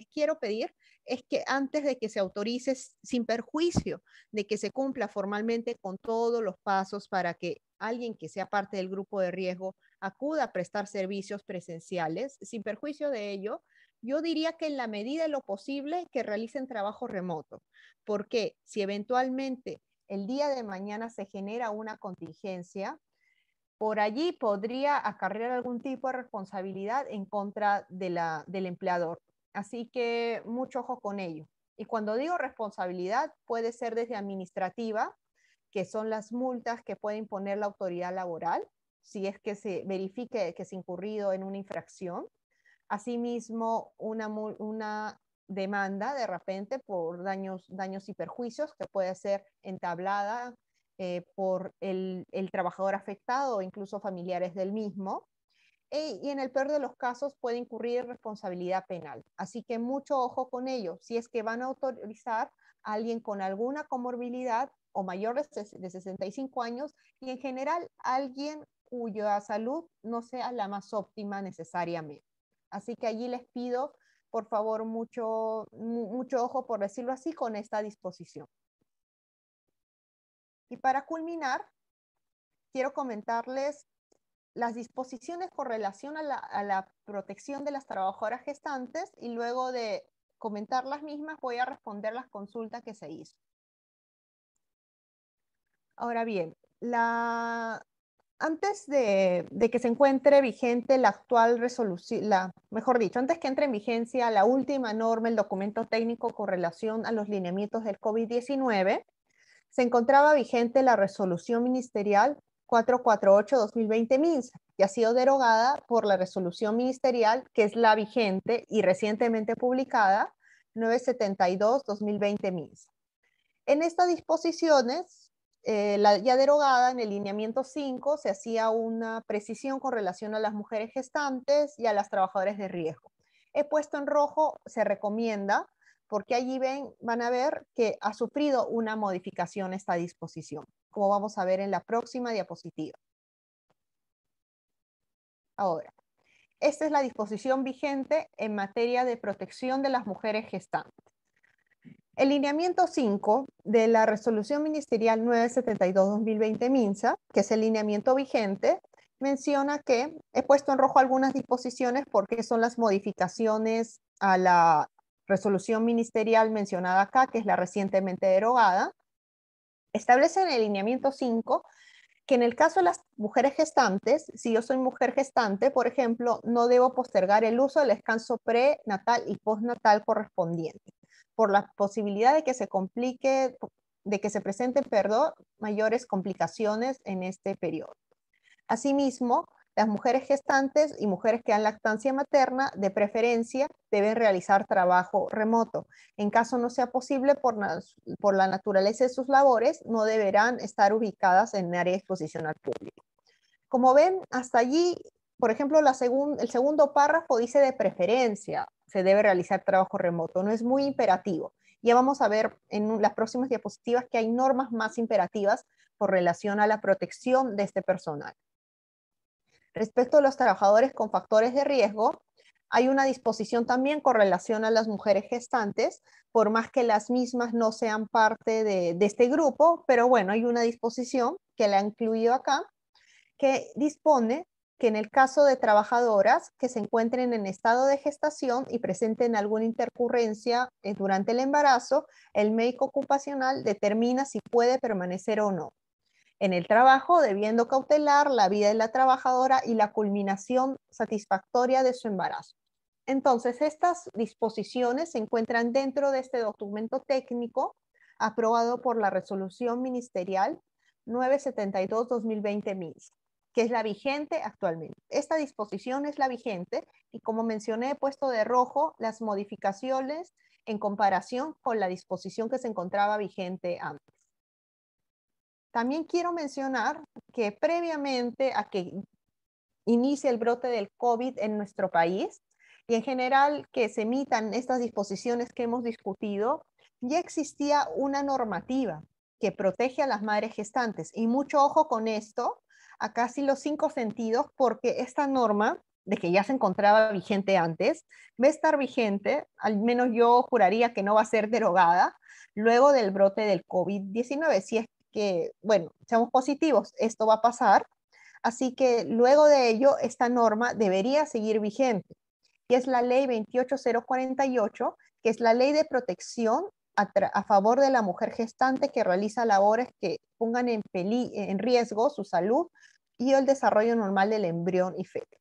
quiero pedir es que antes de que se autorice, sin perjuicio de que se cumpla formalmente con todos los pasos para que alguien que sea parte del grupo de riesgo acuda a prestar servicios presenciales, sin perjuicio de ello, yo diría que en la medida de lo posible que realicen trabajo remoto, porque si eventualmente el día de mañana se genera una contingencia, por allí podría acarrear algún tipo de responsabilidad en contra del empleador. Así que mucho ojo con ello. Y cuando digo responsabilidad, puede ser desde administrativa, que son las multas que puede imponer la autoridad laboral, si es que se verifique que se ha incurrido en una infracción. Asimismo, una demanda de repente por daños y perjuicios que puede ser entablada por el trabajador afectado o incluso familiares del mismo. Y en el peor de los casos puede incurrir responsabilidad penal. Así que mucho ojo con ello. Si es que van a autorizar a alguien con alguna comorbilidad o mayor de 65 años y en general alguien cuya salud no sea la más óptima necesariamente. Así que allí les pido, por favor, mucho ojo, por decirlo así, con esta disposición. Y para culminar, quiero comentarles las disposiciones con relación a la protección de las trabajadoras gestantes y luego de comentar las mismas voy a responder las consultas que se hizo. Ahora bien, antes de que se encuentre vigente la actual resolución, mejor dicho, antes que entre en vigencia la última norma, el documento técnico con relación a los lineamientos del COVID-19, se encontraba vigente la resolución ministerial 448-2020 MINSA, que ha sido derogada por la resolución ministerial, que es la vigente y recientemente publicada, 972-2020 MINSA. En estas disposiciones ya derogada, en el lineamiento 5 se hacía una precisión con relación a las mujeres gestantes y a las trabajadoras de riesgo. He puesto en rojo, se recomienda, porque allí van a ver que ha sufrido una modificación esta disposición, como vamos a ver en la próxima diapositiva. Ahora, esta es la disposición vigente en materia de protección de las mujeres gestantes. El lineamiento 5 de la resolución ministerial 972-2020 MINSA, que es el lineamiento vigente, menciona que he puesto en rojo algunas disposiciones porque son las modificaciones a la resolución ministerial mencionada acá, que es la recientemente derogada. Establece en el lineamiento 5 que en el caso de las mujeres gestantes, si yo soy mujer gestante, por ejemplo, no debo postergar el uso del descanso prenatal y postnatal correspondiente, por la posibilidad de que se complique, de que se presenten, mayores complicaciones en este periodo. Asimismo, las mujeres gestantes y mujeres que dan lactancia materna, de preferencia, deben realizar trabajo remoto. En caso no sea posible por la naturaleza de sus labores, no deberán estar ubicadas en área de exposición al público. Como ven, hasta allí, por ejemplo, el segundo párrafo dice de preferencia se debe realizar trabajo remoto, no es muy imperativo. Ya vamos a ver en las próximas diapositivas que hay normas más imperativas por relación a la protección de este personal. Respecto a los trabajadores con factores de riesgo, hay una disposición también con relación a las mujeres gestantes, por más que las mismas no sean parte de este grupo, pero bueno, hay una disposición que la he incluido acá, que dispone que en el caso de trabajadoras que se encuentren en estado de gestación y presenten alguna intercurrencia durante el embarazo, el médico ocupacional determina si puede permanecer o no en el trabajo, debiendo cautelar la vida de la trabajadora y la culminación satisfactoria de su embarazo. Entonces, estas disposiciones se encuentran dentro de este documento técnico aprobado por la Resolución Ministerial 972-2020 MINSA, que es la vigente actualmente. Esta disposición es la vigente y, como mencioné, he puesto de rojo las modificaciones en comparación con la disposición que se encontraba vigente antes. También quiero mencionar que previamente a que inicie el brote del COVID en nuestro país y en general que se emitan estas disposiciones que hemos discutido, ya existía una normativa que protege a las madres gestantes. Y mucho ojo con esto, a casi los 5 sentidos, porque esta norma, de que ya se encontraba vigente antes, va a estar vigente, al menos yo juraría que no va a ser derogada, luego del brote del COVID-19, si es que, bueno, seamos positivos, esto va a pasar. Así que luego de ello, esta norma debería seguir vigente. Y es la ley 28048, que es la ley de protección a favor de la mujer gestante que realiza labores que pongan en riesgo su salud y el desarrollo normal del embrión y feto.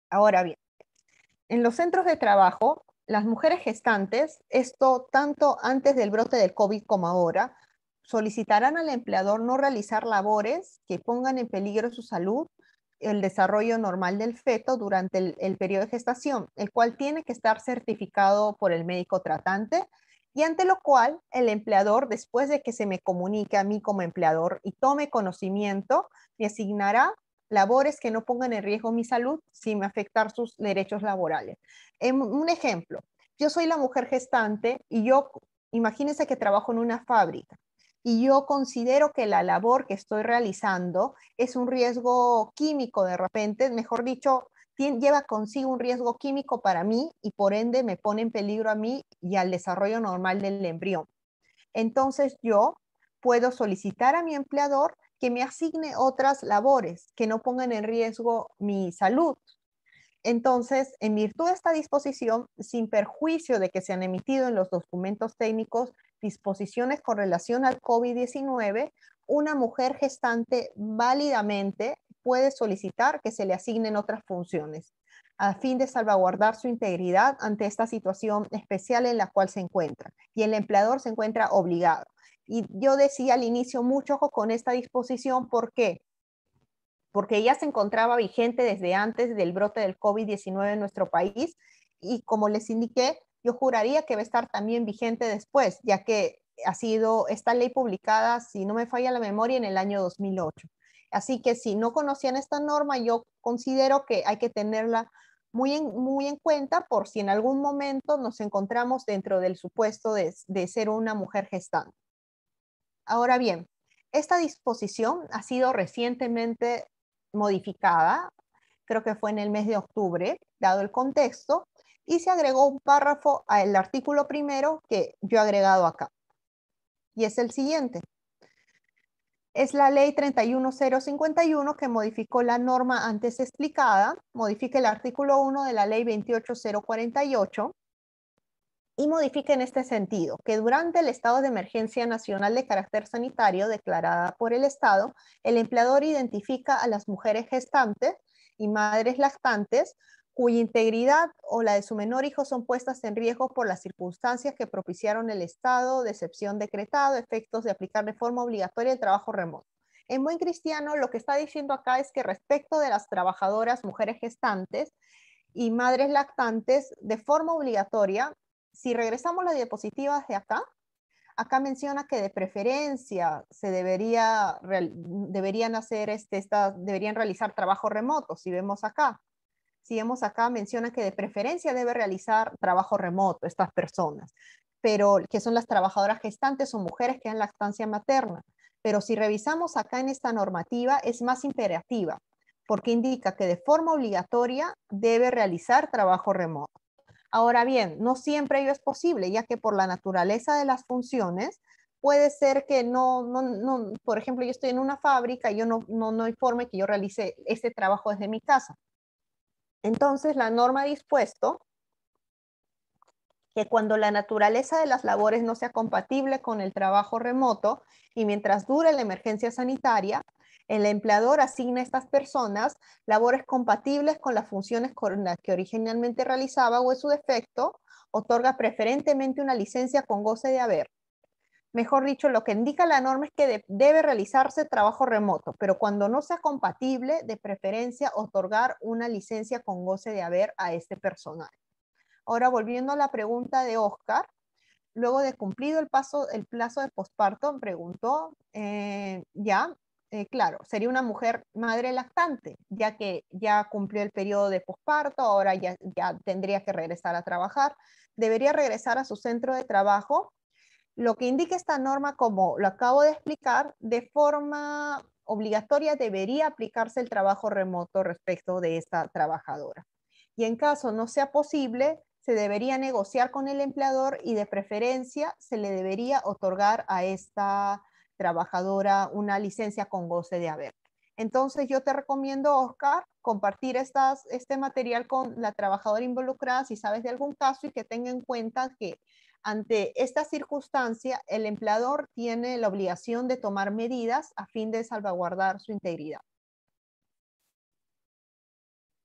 Ahora bien, en los centros de trabajo, las mujeres gestantes, esto tanto antes del brote del COVID como ahora, solicitarán al empleador no realizar labores que pongan en peligro su salud, el desarrollo normal del feto durante el periodo de gestación, el cual tiene que estar certificado por el médico tratante y ante lo cual el empleador, después de que se me comunique a mí como empleador y tome conocimiento, me asignará labores que no pongan en riesgo mi salud sin afectar sus derechos laborales. Un ejemplo, yo soy la mujer gestante y imagínense que trabajo en una fábrica y yo considero que la labor que estoy realizando es un riesgo químico de repente, mejor dicho, lleva consigo un riesgo químico para mí y por ende me pone en peligro a mí y al desarrollo normal del embrión. Entonces yo puedo solicitar a mi empleador que me asigne otras labores que no pongan en riesgo mi salud. Entonces, en virtud de esta disposición, sin perjuicio de que se han emitido en los documentos técnicos disposiciones con relación al COVID-19, una mujer gestante válidamente puede solicitar que se le asignen otras funciones a fin de salvaguardar su integridad ante esta situación especial en la cual se encuentra. Y el empleador se encuentra obligado. Y yo decía al inicio, mucho ojo con esta disposición, ¿por qué? Porque ya se encontraba vigente desde antes del brote del COVID-19 en nuestro país y como les indiqué, yo juraría que va a estar también vigente después, ya que ha sido esta ley publicada, si no me falla la memoria, en el año 2008. Así que si no conocían esta norma, yo considero que hay que tenerla muy en cuenta por si en algún momento nos encontramos dentro del supuesto de ser una mujer gestante. Ahora bien, esta disposición ha sido recientemente modificada, creo que fue en el mes de octubre, dado el contexto, y se agregó un párrafo al artículo primero que yo he agregado acá. Y es el siguiente. Es la ley 31051 que modificó la norma antes explicada, modifica el artículo 1 de la ley 28048 y modifica en este sentido, que durante el estado de emergencia nacional de carácter sanitario declarada por el Estado, el empleador identifica a las mujeres gestantes y madres lactantes cuya integridad o la de su menor hijo son puestas en riesgo por las circunstancias que propiciaron el estado de excepción decretado, efectos de aplicar de forma obligatoria el trabajo remoto. En buen cristiano, lo que está diciendo acá es que respecto de las trabajadoras, mujeres gestantes y madres lactantes, de forma obligatoria, si regresamos las diapositivas de acá, acá menciona que de preferencia se deberían realizar trabajo remoto. Si vemos acá menciona que de preferencia debe realizar trabajo remoto estas personas, pero que son las trabajadoras gestantes o mujeres que dan lactancia materna. Pero si revisamos acá en esta normativa es más imperativa, porque indica que de forma obligatoria debe realizar trabajo remoto. Ahora bien, no siempre ello es posible, ya que por la naturaleza de las funciones, puede ser que por ejemplo, yo estoy en una fábrica y yo no hay forma que yo realice este trabajo desde mi casa. Entonces, la norma ha dispuesto que cuando la naturaleza de las labores no sea compatible con el trabajo remoto y mientras dure la emergencia sanitaria, el empleador asigna a estas personas labores compatibles con las funciones con las que originalmente realizaba o en su defecto, otorga preferentemente una licencia con goce de haber. Mejor dicho, lo que indica la norma es que debe realizarse trabajo remoto, pero cuando no sea compatible, de preferencia otorgar una licencia con goce de haber a este personal. Ahora, volviendo a la pregunta de Oscar, luego de cumplido el plazo de posparto, preguntó, claro, sería una mujer madre lactante, ya que ya cumplió el periodo de posparto, ahora ya tendría que regresar a trabajar, debería regresar a su centro de trabajo. Lo que indica esta norma, como lo acabo de explicar, de forma obligatoria debería aplicarse el trabajo remoto respecto de esta trabajadora. Y en caso no sea posible, se debería negociar con el empleador y de preferencia se le debería otorgar a esta trabajadora una licencia con goce de haber. Entonces yo te recomiendo, Oscar, compartir este material con la trabajadora involucrada si sabes de algún caso y que tenga en cuenta que ante esta circunstancia el empleador tiene la obligación de tomar medidas a fin de salvaguardar su integridad.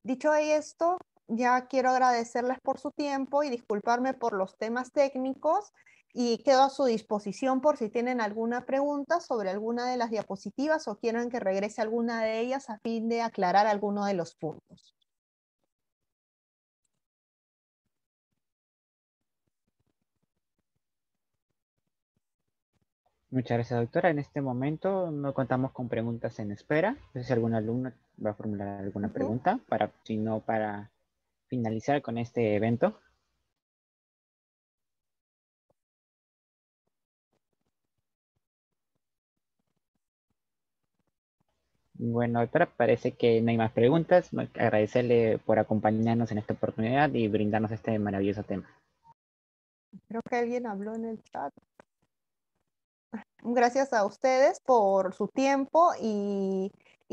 Dicho esto, ya quiero agradecerles por su tiempo y disculparme por los temas técnicos y quedo a su disposición por si tienen alguna pregunta sobre alguna de las diapositivas o quieran que regrese alguna de ellas a fin de aclarar alguno de los puntos. Muchas gracias, doctora. En este momento no contamos con preguntas en espera. No sé si algún alumno va a formular alguna pregunta, si no, para finalizar con este evento. Bueno, doctora, parece que no hay más preguntas. Agradecerle por acompañarnos en esta oportunidad y brindarnos este maravilloso tema. Creo que alguien habló en el chat. Gracias a ustedes por su tiempo y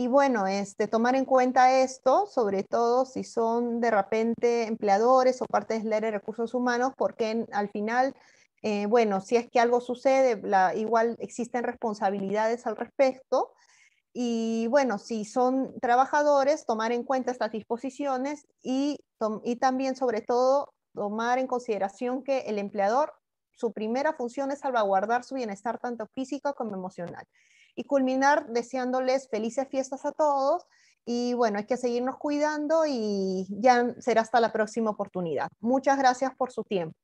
bueno, tomar en cuenta esto, sobre todo si son de repente empleadores o parte del área de recursos humanos, porque al final, bueno, si es que algo sucede, igual existen responsabilidades al respecto. Y bueno, si son trabajadores, tomar en cuenta estas disposiciones y también, sobre todo, tomar en consideración que el empleador, su primera función es salvaguardar su bienestar tanto físico como emocional. Y culminar deseándoles felices fiestas a todos. Y bueno, hay que seguirnos cuidando y ya será hasta la próxima oportunidad. Muchas gracias por su tiempo.